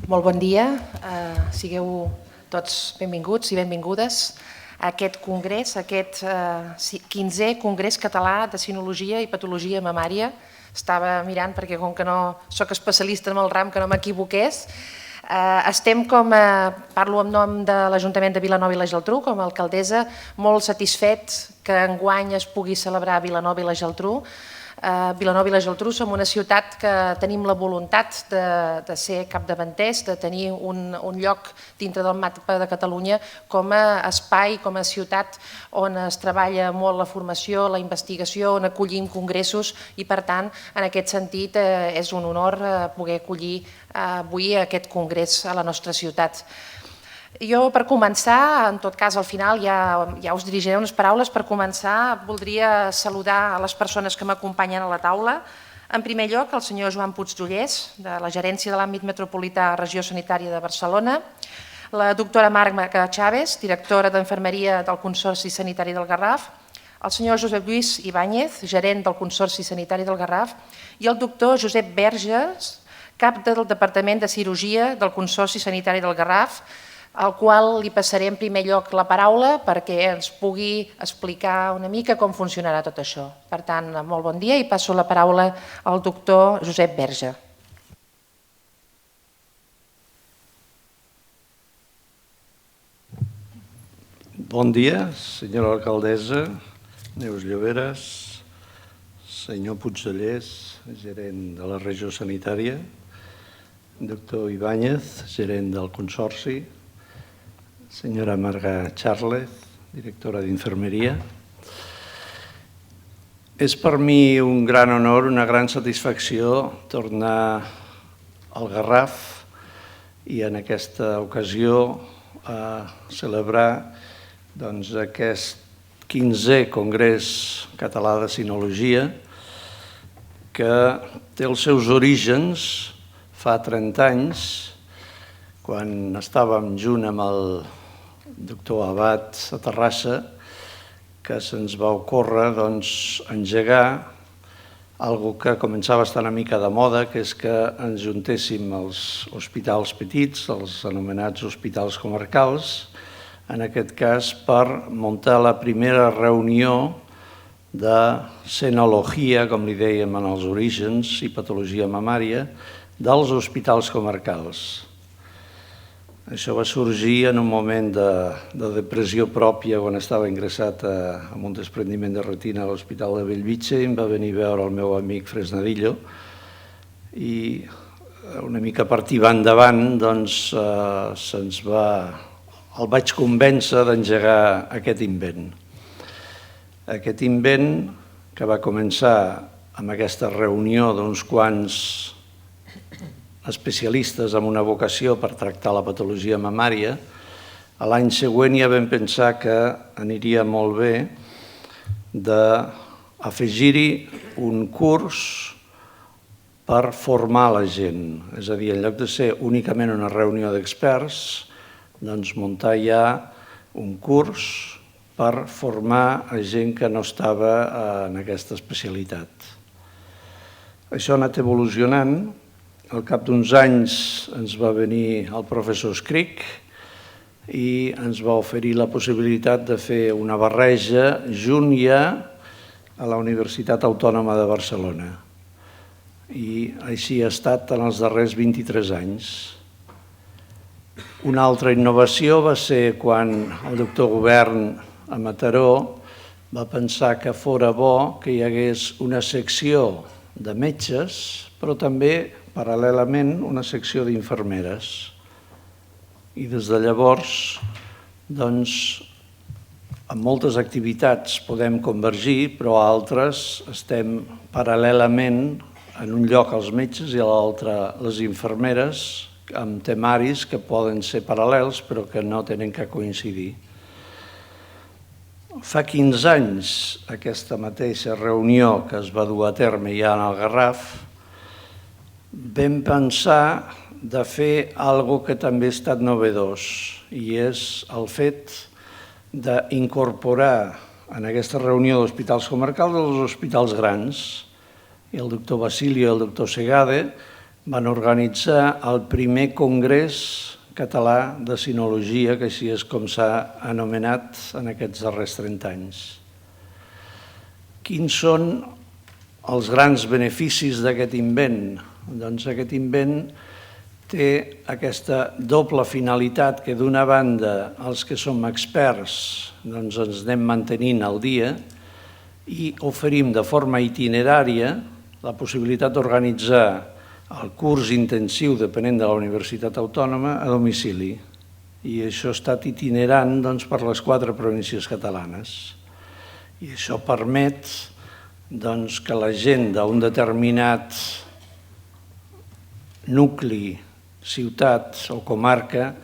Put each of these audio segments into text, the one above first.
Molt bon dia, sigueu tots benvinguts i benvingudes a aquest congrés, aquest 15è Congrés Català de Sinologia i Patologia Mamària. Estava mirant perquè com que no soc especialista en el ram que no m'equivoqués. Estem, parlo en nom de l'Ajuntament de Vilanova i la Geltrú, com a alcaldessa, molt satisfets que enguany es pugui celebrar a Vilanova i la Geltrú. Vilanova i la Geltrú som una ciutat que tenim la voluntat de ser capdavanters, de tenir un lloc dintre del mapa de Catalunya com a espai, com a ciutat on es treballa molt la formació, la investigació, on acollim congressos i per tant en aquest sentit és un honor poder acollir avui aquest congrés a la nostra ciutat. Jo, per començar, en tot cas al final ja us dirigiré unes paraules. Per començar, voldria saludar a les persones que m'acompanyen a la taula. En primer lloc, el senyor Joan Puigdollers, de la Gerència de l'Àmbit Metropolità Regió Sanitària de Barcelona, la doctora Marga Chávez, directora d'Infermeria del Consorci Sanitari del Garraf, el senyor Josep Lluís Ibáñez, gerent del Consorci Sanitari del Garraf, i el doctor Josep Verges, cap del Departament de Cirurgia del Consorci Sanitari del Garraf, al qual li passaré en primer lloc la paraula perquè ens pugui explicar una mica com funcionarà tot això. Per tant, molt bon dia i passo la paraula al doctor Josep Verge. Bon dia, senyora alcaldessa, Neus Lloberes, senyor Puigdollers, gerent de la regió sanitària, doctor Ibáñez, gerent del Consorci, senyora Marga Chávez, directora d'Infermeria. És per mi un gran honor, una gran satisfacció tornar al Garraf i en aquesta ocasió a celebrar aquest 15è Congrés Català de Sinologia que té els seus orígens fa 30 anys, quan estàvem junt amb el doctor Abad a Terrassa, que se'ns va ocórrer engegar algo que començava a estar una mica de moda, que és que ens juntéssim els hospitals petits, els anomenats hospitals comarcals, en aquest cas per muntar la primera reunió de senologia, com li dèiem en els orígens, i patologia mamària, dels hospitals comarcals. Això va sorgir en un moment de depressió pròpia quan estava ingressat amb un desprendiment de retina a l'Hospital de Bellvitge i em va venir a veure el meu amic Fresnadillo i una mica per tibar endavant el vaig convèncer d'engegar aquest invent. Aquest invent que va començar amb aquesta reunió d'uns quants especialistes amb una vocació per tractar la patologia mamària, a l'any següent ja vam pensar que aniria molt bé d'afegir-hi un curs per formar la gent. És a dir, en lloc de ser únicament una reunió d'experts, muntar ja un curs per formar a gent que no estava en aquesta especialitat. Això ha anat evolucionant. Al cap d'uns anys ens va venir el professor Escric i ens va oferir la possibilitat de fer una barreja junt ja a la Universitat Autònoma de Barcelona. I així ha estat en els darrers 23 anys. Una altra innovació va ser quan el doctor Govern a Mataró va pensar que fora bo que hi hagués una secció de metges, però també paral·lelament una secció d'infermeres. I des de llavors, amb moltes activitats podem convergir, però altres estem paral·lelament en un lloc els metges i a l'altre les infermeres, amb temaris que poden ser paral·lels però que no tenen que coincidir. Fa 15 anys, aquesta mateixa reunió que es va dur a terme ja en el Garraf, vam pensar de fer alguna cosa que també ha estat novedós i és el fet d'incorporar en aquesta reunió d'hospitals comarcals els hospitals grans. I el doctor Basilio i el doctor Segade van organitzar el primer congrés català de sinologia, que així és com s'ha anomenat en aquests darrers 30 anys. Quins són els grans beneficis d'aquest invent? Doncs aquest invent té aquesta doble finalitat que d'una banda els que som experts ens anem mantenint al dia i oferim de forma itinerària la possibilitat d'organitzar el curs intensiu depenent de la Universitat Autònoma a domicili. I això ha estat itinerant per les 4 províncies catalanes. I això permet que la gent d'un determinat nucli, ciutat o comarca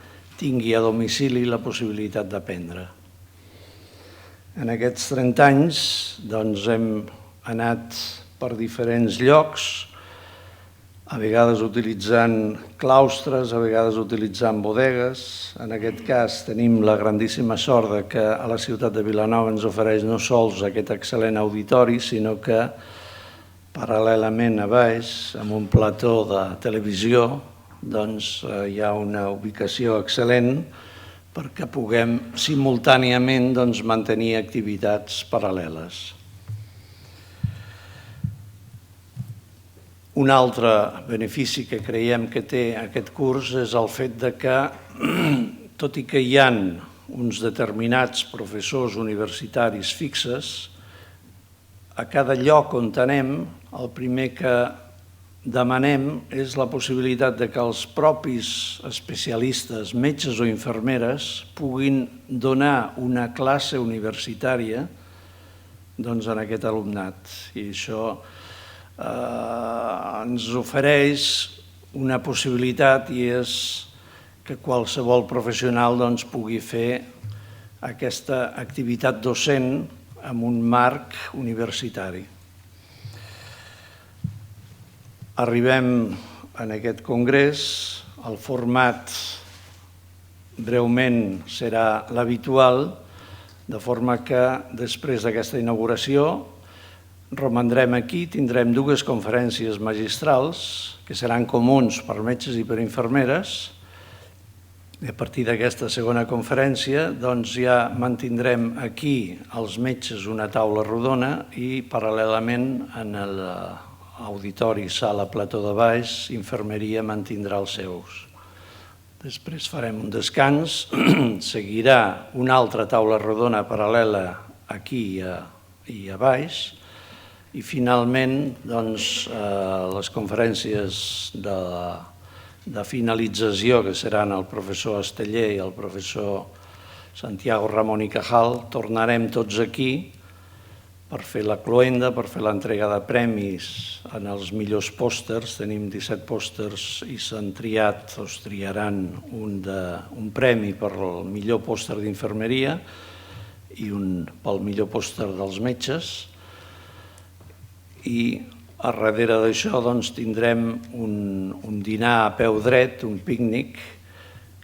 tingui a domicili la possibilitat d'aprendre. En aquests 30 anys hem anat per diferents llocs, a vegades utilitzant claustres, a vegades utilitzant bodegues. En aquest cas tenim la grandíssima sort que a la ciutat de Vilanova ens ofereix no sols aquest excel·lent auditori, sinó que paral·lelament a baix, amb un plató de televisió, hi ha una ubicació excel·lent perquè puguem simultàniament mantenir activitats paral·leles. Un altre benefici que creiem que té aquest curs és el fet que, tot i que hi ha uns determinats professors universitaris fixes, a cada lloc on anem, el primer que demanem és la possibilitat que els propis especialistes, metges o infermeres, puguin donar una classe universitària en aquest alumnat. I això ens ofereix una possibilitat i és que qualsevol professional pugui fer aquesta activitat docent en un marc universitari. Arribem en aquest congrés, el format breument serà l'habitual, de forma que després d'aquesta inauguració romandrem aquí, tindrem 2 conferències magistrals que seran comuns per metges i per infermeres. A partir d'aquesta segona conferència ja mantindrem aquí els metges una taula rodona i paral·lelament en l'auditori sala plató de baix, infermeria mantindrà els seus. Després farem un descans, seguirà una altra taula rodona paral·lela aquí i a baix, i finalment les conferències de finalització, que seran el professor Esteller i el professor Santiago Ramón i Cajal, tornarem tots aquí per fer la cloenda, per fer l'entrega de premis en els millors pòsters. Tenim 17 pòsters i s'han triat o es triaran un premi per el millor pòster d'infermeria i un pel millor pòster dels metges. I a darrere d'això tindrem un dinar a peu dret, un pícnic,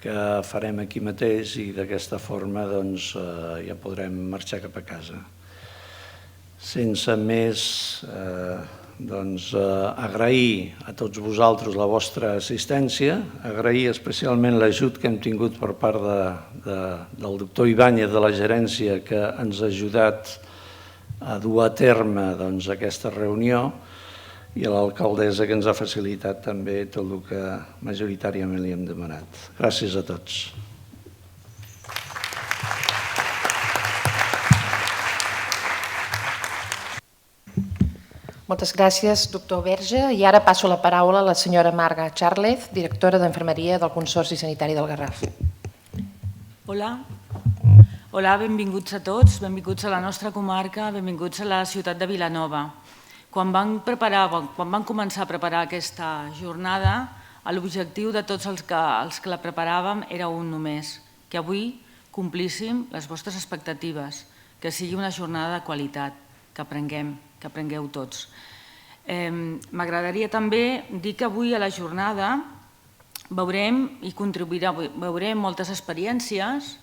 que farem aquí mateix i d'aquesta forma ja podrem marxar cap a casa. Sense més, agrair a tots vosaltres la vostra assistència, agrair especialment l'ajut que hem tingut per part del doctor Ibáñez de la gerència, que ens ha ajudat a dur a terme aquesta reunió, i a l'alcaldessa, que ens ha facilitat també tot el que majoritàriament li hem demanat. Gràcies a tots. Moltes gràcies, doctor Verge. I ara passo la paraula a la senyora Marga Charlez, directora d'Infermeria del Consorci Sanitari del Garraf. Hola. Hola, benvinguts a tots, benvinguts a la nostra comarca, benvinguts a la ciutat de Vilanova. Quan van començar a preparar aquesta jornada, l'objectiu de tots els que la preparàvem era un només, que avui complíssim les vostres expectatives, que sigui una jornada de qualitat, que aprengueu tots. M'agradaria també dir que avui a la jornada veurem moltes experiències,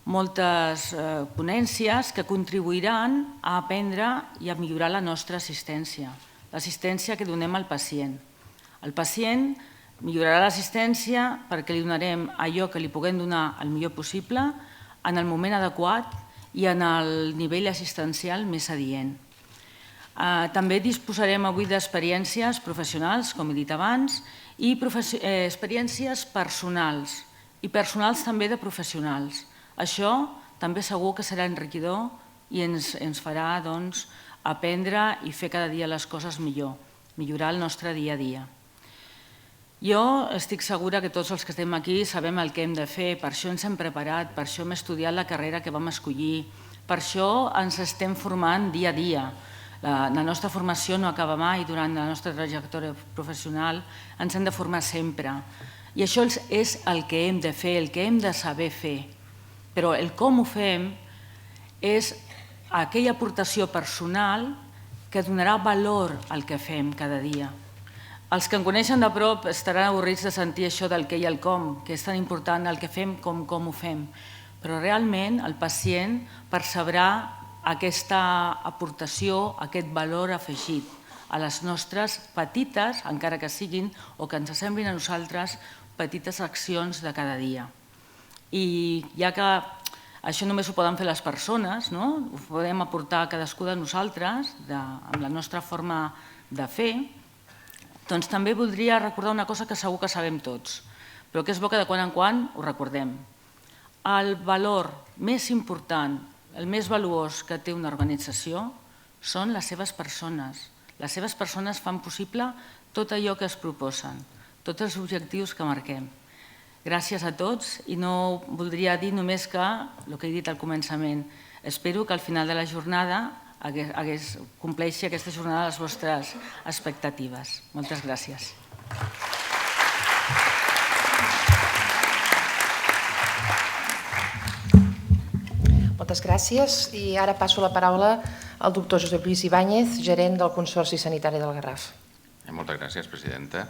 moltes ponències que contribuiran a aprendre i a millorar la nostra assistència, l'assistència que donem al pacient. El pacient millorarà l'assistència perquè li donarem allò que li puguem donar el millor possible en el moment adequat i en el nivell assistencial més adient. També disposarem avui d'experiències professionals, com he dit abans, i experiències personals, i personals també de professionals. Això també segur que serà enriquidor i ens farà aprendre i fer cada dia les coses millor, millorar el nostre dia a dia. Jo estic segura que tots els que estem aquí sabem el que hem de fer, per això ens hem preparat, per això hem estudiat la carrera que vam escollir, per això ens estem formant dia a dia. La nostra formació no acaba mai durant la nostra trajectòria professional, ens hem de formar sempre. I això és el que hem de fer, el que hem de saber fer. Però el com ho fem és aquella aportació personal que donarà valor al que fem cada dia. Els que em coneixen de prop estaran avorrits de sentir això del què i el com, que és tan important el que fem com ho fem. Però realment el pacient percebrà aquesta aportació, aquest valor afegit a les nostres petites, encara que siguin, o que ens semblin a nosaltres, petites accions de cada dia. I ja que això només ho poden fer les persones, ho podem aportar cadascú de nosaltres amb la nostra forma de fer, doncs també voldria recordar una cosa que segur que sabem tots, però que és bo que de quan en quan ho recordem. El valor més important, el més valuós que té una organització són les seves persones. Les seves persones fan possible tot allò que es proposen, tots els objectius que marquem. Gràcies a tots i no voldria dir només que, el que he dit al començament, espero que al final de la jornada compleixi aquesta jornada les vostres expectatives. Moltes gràcies. Moltes gràcies. I ara passo la paraula al doctor Josep Lluís Ibáñez, gerent del Consorci Sanitari del Garraf. Moltes gràcies, presidenta.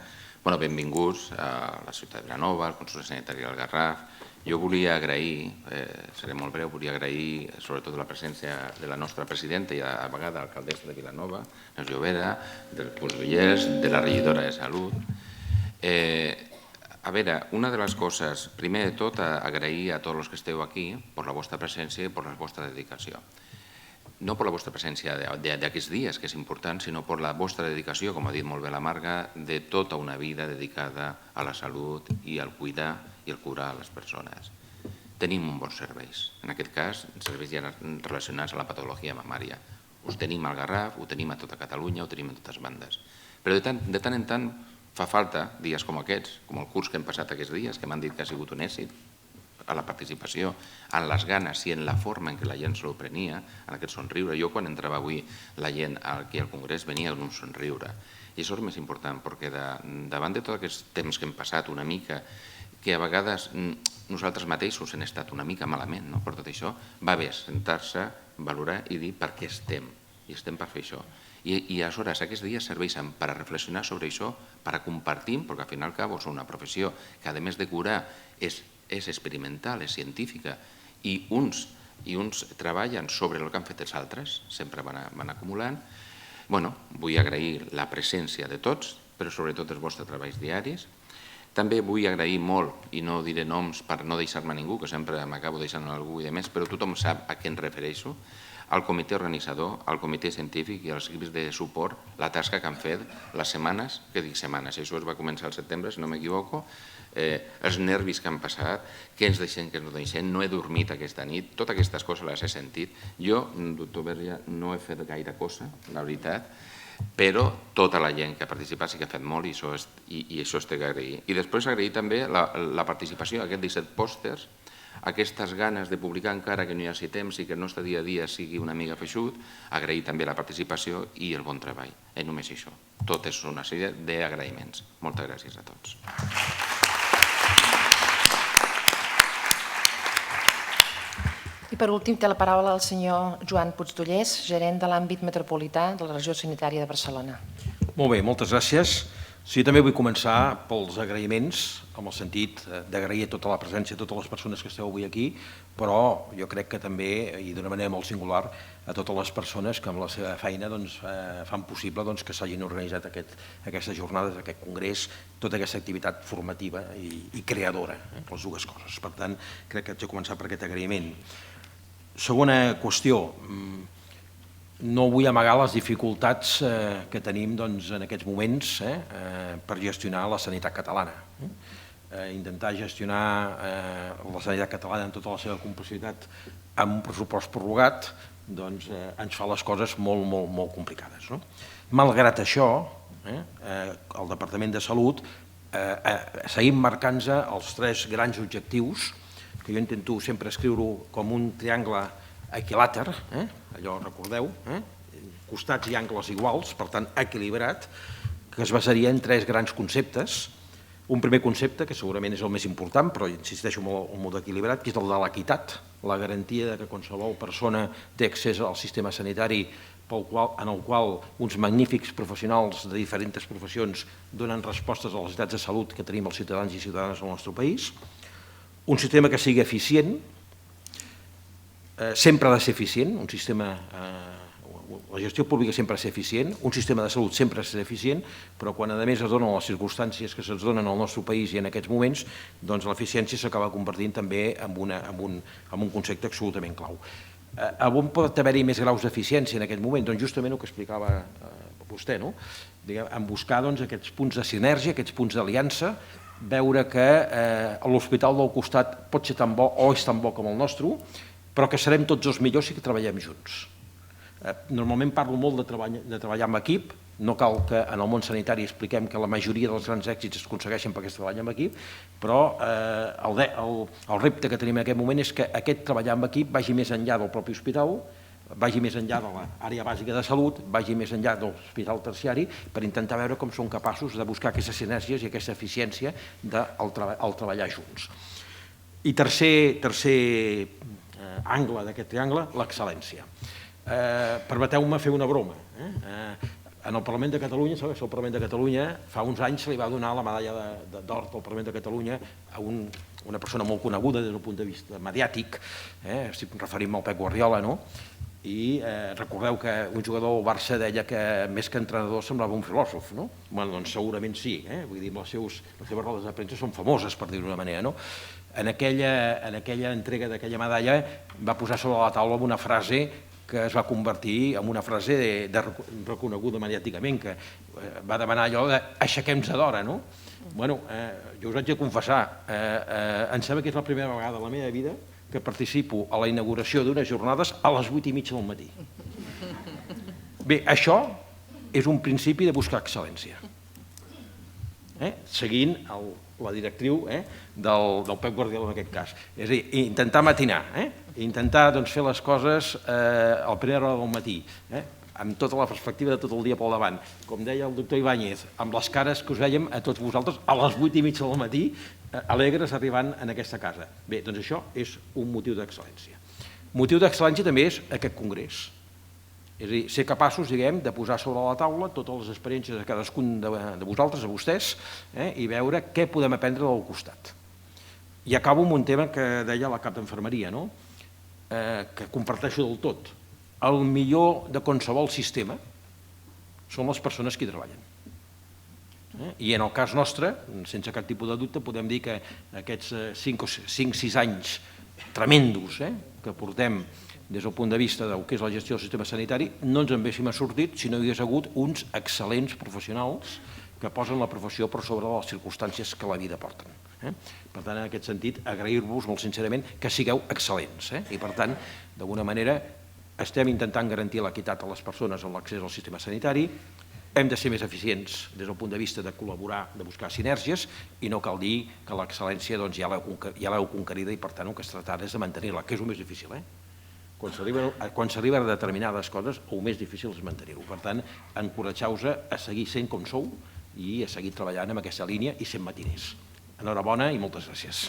Benvinguts a la ciutat de Vilanova, al Consorci Sanitari del Garraf. Jo volia agrair, seré molt breu, volia agrair sobretot la presència de la nostra presidenta i a vegada alcaldessa de Vilanova, Neus Llobera, dels consellers, de la regidora de Salut. A veure, una de les coses, primer de tot, agrair a tots els que esteu aquí per la vostra presència i per la vostra dedicació. No per la vostra presència d'aquests dies, que és important, sinó per la vostra dedicació, com ha dit molt bé la Marga, de tota una vida dedicada a la salut i al cuidar i al curar a les persones. Tenim uns bons serveis, en aquest cas, serveis ja relacionats a la patologia mamària. Us tenim al Garraf, ho tenim a tota Catalunya, ho tenim a totes bandes. Però de tant en tant fa falta dies com aquests, com el curs que hem passat aquests dies, que m'han dit que ha sigut un èxit, a la participació, en les ganes i en la forma en què la gent s'ho prenia, en aquest somriure. Jo quan entrava avui la gent aquí al Congrés venia amb un somriure. I això és més important, perquè davant de tot aquest temps que hem passat una mica, que a vegades nosaltres mateixos hem estat una mica malament per tot això, va bé sentar-se, valorar i dir per què estem, i estem per fer això. I aleshores aquests dies serveixen per a reflexionar sobre això, per a compartir, perquè al final i al cabo és una professió que a més de curar és experimental, és científica, i uns treballen sobre el que han fet els altres, sempre van acumulant. Vull agrair la presència de tots, però sobretot els vostres treballs diaris. També vull agrair molt, i no diré noms per no deixar-me ningú, que sempre m'acabo deixant algú i demés, però tothom sap a què em refereixo, al comitè organitzador, al comitè científic i als equips de suport, la tasca que han fet les setmanes, que dic setmanes, això es va començar al setembre, si no m'equivoco, els nervis que han passat, què ens deixem, què ens no deixem, no he dormit aquesta nit, totes aquestes coses les he sentit. Jo, doctor Berria, no he fet gaire cosa, la veritat, però tota la gent que ha participat sí que ha fet molt i això es té que agrair. I després agrair també la participació, aquests 17 pòsters, aquestes ganes de publicar encara que no hi hagi temps i que el nostre dia a dia sigui una mica feixut, agrair també la participació i el bon treball. Només això. Tot és una sèrie d'agraïments. Moltes gràcies a tots. I per últim té la paraula el senyor Joan Puigdollers, gerent de l'àmbit metropolità de la regió sanitària de Barcelona. Molt bé, moltes gràcies. Sí, també vull començar pels agraïments, en el sentit d'agrair a tota la presència, a totes les persones que esteu avui aquí, però jo crec que també, i d'una manera molt singular, a totes les persones que amb la seva feina fan possible que s'hagin organitzat aquestes jornades, aquest congrés, tota aquesta activitat formativa i creadora, les dues coses. Per tant, crec que haig de començar per aquest agraïment. Segona qüestió, no vull amagar les dificultats que tenim en aquests moments per gestionar la sanitat catalana. Intentar gestionar la sanitat catalana en tota la seva complexitat amb un pressupost prorrogat ens fa les coses molt, molt, molt complicades. Malgrat això, el Departament de Salut seguim marcant-nos els 3 grans objectius, que jo intento sempre escriure-ho com un triangle equilàter, allò recordeu, costats i angles iguals, per tant equilibrat, que es basaria en 3 grans conceptes. Un primer concepte, que segurament és el més important, però insisteixo molt equilibrat, que és el de l'equitat, la garantia que qualsevol persona té accés al sistema sanitari en el qual uns magnífics professionals de diferents professions donen respostes a les necessitats de salut que tenim els ciutadans i ciutadanes del nostre país. Un sistema que sigui eficient, sempre ha de ser eficient, la gestió pública sempre ha de ser eficient, un sistema de salut sempre ha de ser eficient, però quan a més es donen les circumstàncies que se'ns donen al nostre país i en aquests moments, doncs l'eficiència s'acaba convertint també en un concepte absolutament clau. On pot haver-hi més graus d'eficiència en aquest moment? Doncs justament el que explicava vostè, en buscar aquests punts de sinergia, aquests punts d'aliança, veure que l'hospital del costat pot ser tan bo o és tan bo com el nostre, però que serem tots els millors si treballem junts. Normalment parlo molt de treballar en equip, no cal que en el món sanitari expliquem que la majoria dels grans èxits es aconsegueixen perquè es treballa en equip, però el repte que tenim en aquest moment és que aquest treballar en equip vagi més enllà del propi hospital, vagi més enllà de l'àrea bàsica de salut, vagi més enllà de l'hospital terciari, per intentar veure com som capaços de buscar aquestes sinergies i aquesta eficiència al treballar junts. I tercer angle d'aquest triangle, l'excel·lència. Permeteu-me fer una broma. En el Parlament de Catalunya, sabeu que el Parlament de Catalunya fa uns anys se li va donar la medalla d'or del Parlament de Catalunya a una persona molt coneguda des del punt de vista mediàtic, estic referint-me al Pep Guardiola, i recordeu que un jugador del Barça deia que més que entrenador semblava un filòsof, no? Bé, doncs segurament sí, vull dir, les seves rodes de premsa són famoses, per dir-ho d'una manera, no? En aquella entrega d'aquella medalla va posar sobre la taula una frase que es va convertir en una frase reconeguda mediàticament, que va demanar allò de aixequem-nos d'hora, no? Bé, jo us haig de confessar, em sembla que és la primera vegada a la meva vida que participo a la inauguració d'unes jornades a les 8:30 del matí. Bé, això és un principi de buscar excel·lència, seguint la directriu del Pep Guardiola en aquest cas. És a dir, intentar matinar, intentar fer les coses a la primera hora del matí, amb tota la perspectiva de tot el dia pel davant. Com deia el doctor Ibáñez, amb les cares que us veiem a tots vosaltres a les 8:30 del matí, alegres arribant en aquesta casa. Bé, doncs això és un motiu d'excel·lència. Motiu d'excel·lència també és aquest congrés. És a dir, ser capaços, diguem, de posar sobre la taula totes les experiències de cadascun de vosaltres, de vostès, i veure què podem aprendre del costat. I acabo amb un tema que deia la cap d'infermeria, que comparteixo del tot. El millor de qualsevol sistema són les persones que hi treballen. I en el cas nostre, sense cap tipus de dubte, podem dir que aquests 5-6 anys tremendos que portem des del punt de vista del que és la gestió del sistema sanitari, no ens en haguéssim sortit si no hi hagués hagut uns excel·lents professionals que posen la professió per sobre de les circumstàncies que la vida porten. Per tant, en aquest sentit, agrair-vos molt sincerament que sigueu excel·lents. I per tant, d'alguna manera, estem intentant garantir l'equitat a les persones en l'accés al sistema sanitari, hem de ser més eficients des del punt de vista de col·laborar, de buscar sinergies, i no cal dir que l'excel·lència ja l'heu conquerida i per tant el que es tracta és de mantenir-la, que és el més difícil. Quan s'arriba a determinades coses, el més difícil és mantenir-ho. Per tant, encoratjau-vos a seguir sent com sou i a seguir treballant en aquesta línia i sent matiners. Enhorabona i moltes gràcies.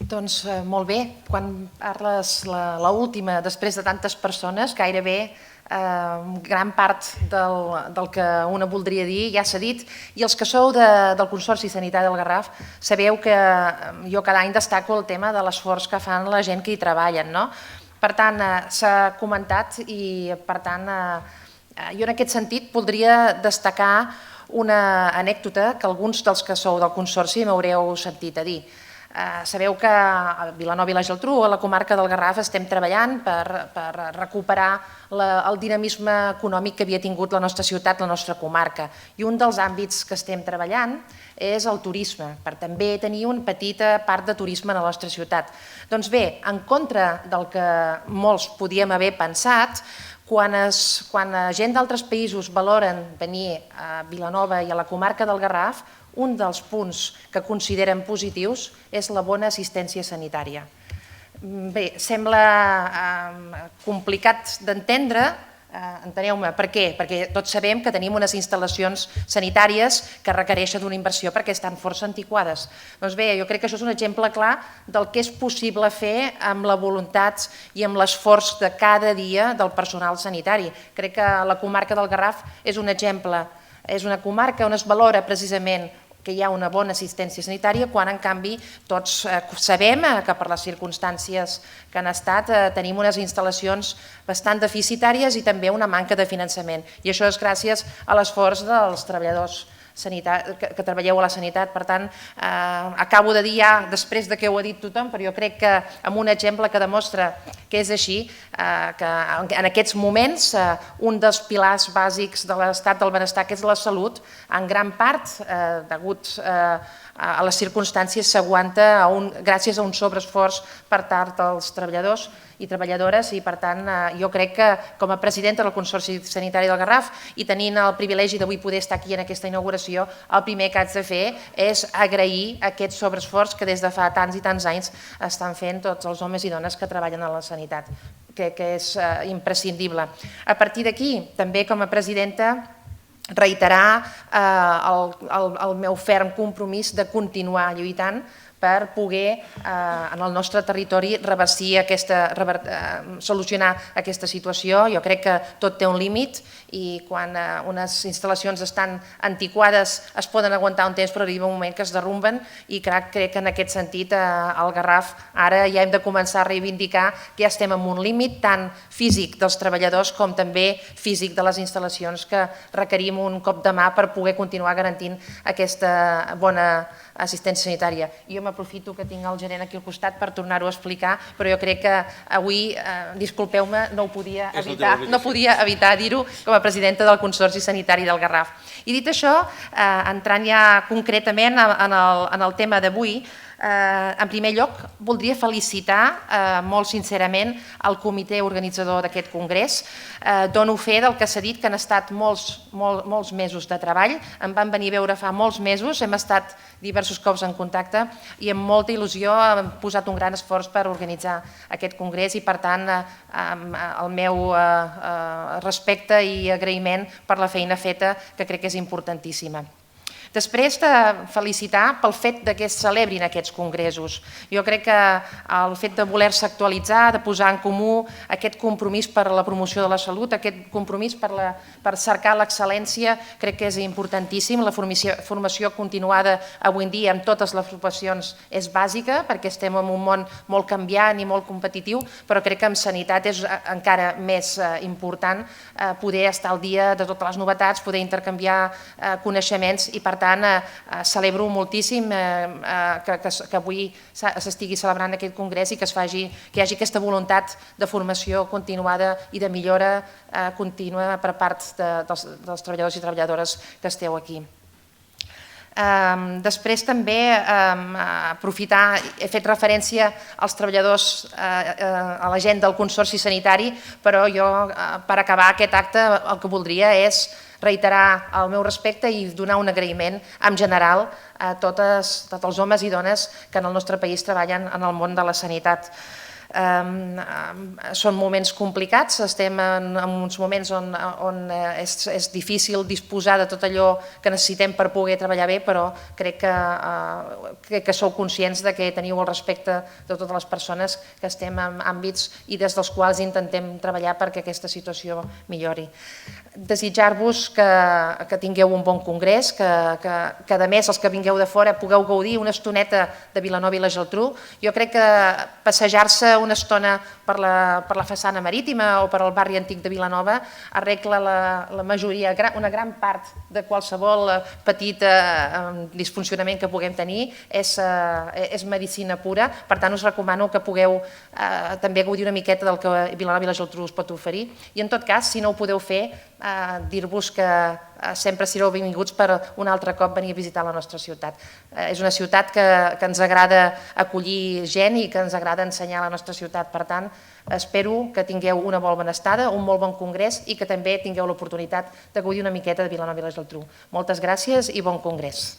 Doncs molt bé, quan parles l'última, després de tantes persones, gairebé gran part del que una voldria dir ja s'ha dit, i els que sou del Consorci Sanitari del Garraf sabeu que jo cada any destaco el tema de l'esforç que fan la gent que hi treballen. Per tant, s'ha comentat i per tant jo en aquest sentit voldria destacar una anècdota que alguns dels que sou del Consorci m'haureu sentit a dir. Sabeu que a Vilanova i la Geltrú, a la comarca del Garraf, estem treballant per recuperar el dinamisme econòmic que havia tingut la nostra ciutat, la nostra comarca. I un dels àmbits que estem treballant és el turisme, per també tenir una petita part de turisme a la nostra ciutat. Doncs bé, en contra del que molts podíem haver pensat, quan gent d'altres països valoren venir a Vilanova i a la comarca del Garraf, un dels punts que consideren positius és la bona assistència sanitària. Bé, sembla complicat d'entendre, enteneu-me, per què? Perquè tots sabem que tenim unes instal·lacions sanitàries que requereixen d'una inversió perquè estan força antiquades. Doncs bé, jo crec que això és un exemple clar del que és possible fer amb la voluntat i amb l'esforç de cada dia del personal sanitari. Crec que la comarca del Garraf és un exemple, és una comarca on es valora precisament que hi ha una bona assistència sanitària, quan en canvi tots sabem que per les circumstàncies que han estat tenim unes instal·lacions bastant deficitàries i també una manca de finançament. I això és gràcies a l'esforç dels treballadors que treballeu a la sanitat. Per tant, acabo de dir ja després que ho ha dit tothom, però jo crec que amb un exemple que demostra que és així, que en aquests moments un dels pilars bàsics de l'estat del benestar, que és la salut, en gran part, degut a les circumstàncies, s'aguanta gràcies a un sobreesforç per part dels treballadors i treballadores, i per tant jo crec que com a presidenta del Consorci Sanitari del Garraf i tenint el privilegi d'avui poder estar aquí en aquesta inauguració, el primer que haig de fer és agrair aquest sobreesforç que des de fa tants i tants anys estan fent tots els homes i dones que treballen a la sanitat. Crec que és imprescindible. A partir d'aquí, també com a presidenta, reiterar el meu ferm compromís de continuar lluitant per poder en el nostre territori solucionar aquesta situació. Jo crec que tot té un límit i quan unes instal·lacions estan antiquades es poden aguantar un temps, però arriba un moment que es derrumben, i crec que en aquest sentit al Garraf ara ja hem de començar a reivindicar que ja estem en un límit tant físic dels treballadors com també físic de les instal·lacions, que requerim un cop de mà per poder continuar garantint aquesta bona assistència sanitària. Jo m'aprofito que tinc el gerent aquí al costat per tornar-ho a explicar, però jo crec que avui, disculpeu-me, no podia evitar dir-ho com a presidenta del Consorci Sanitari del Garraf. I dit això, entrant ja concretament en el tema d'avui, en primer lloc voldria felicitar molt sincerament el comitè organitzador d'aquest congrés. Dono fe del que s'ha dit, que han estat molts mesos de treball, em van venir a veure fa molts mesos, hem estat diversos cops en contacte i amb molta il·lusió hem posat un gran esforç per organitzar aquest congrés, i per tant el meu respecte i agraïment per la feina feta, que crec que és importantíssima. Després de felicitar pel fet que es celebrin aquests congressos. Jo crec que el fet de voler-se actualitzar, de posar en comú aquest compromís per la promoció de la salut, aquest compromís per cercar l'excel·lència, crec que és importantíssim. La formació continuada avui en dia en totes les professions és bàsica, perquè estem en un món molt canviant i molt competitiu, però crec que en sanitat és encara més important poder estar al dia de totes les novetats, poder intercanviar coneixements, i per tant celebro moltíssim que avui s'estigui celebrant aquest congrés i que hi hagi aquesta voluntat de formació continuada i de millora contínua per part dels treballadors i treballadores que esteu aquí. Després també aprofitar, he fet referència als treballadors, a la gent del Consorci Sanitari, però jo per acabar aquest acte el que voldria és reiterar el meu respecte i donar un agraïment en general a tots els homes i dones que en el nostre país treballen en el món de la sanitat. Són moments complicats, estem en uns moments on és difícil disposar de tot allò que necessitem per poder treballar bé, però crec que sou conscients de que teniu el respecte de totes les persones que estem en àmbits i des dels quals intentem treballar perquè aquesta situació millori. Desitjar-vos que tingueu un bon congrés, que a més els que vingueu de fora pugueu gaudir una estoneta de Vilanova i la Geltrú. Jo crec que passejar-se una estona per la façana marítima o per al barri antic de Vilanova arregla la majoria, una gran part de qualsevol petit disfuncionament que puguem tenir, és medicina pura. Per tant, us recomano que pugueu també gaudir una miqueta del que Vilanova i la Geltrú us pot oferir. I en tot cas, si no ho podeu fer, dir-vos que sempre sereu benvinguts per un altre cop venir a visitar la nostra ciutat. És una ciutat que ens agrada acollir gent i que ens agrada ensenyar la nostra ciutat. Per tant, espero que tingueu una molt bona estada, un molt bon congrés i que també tingueu l'oportunitat de gaudir una miqueta de Vilanova i la Geltrú. Moltes gràcies i bon congrés.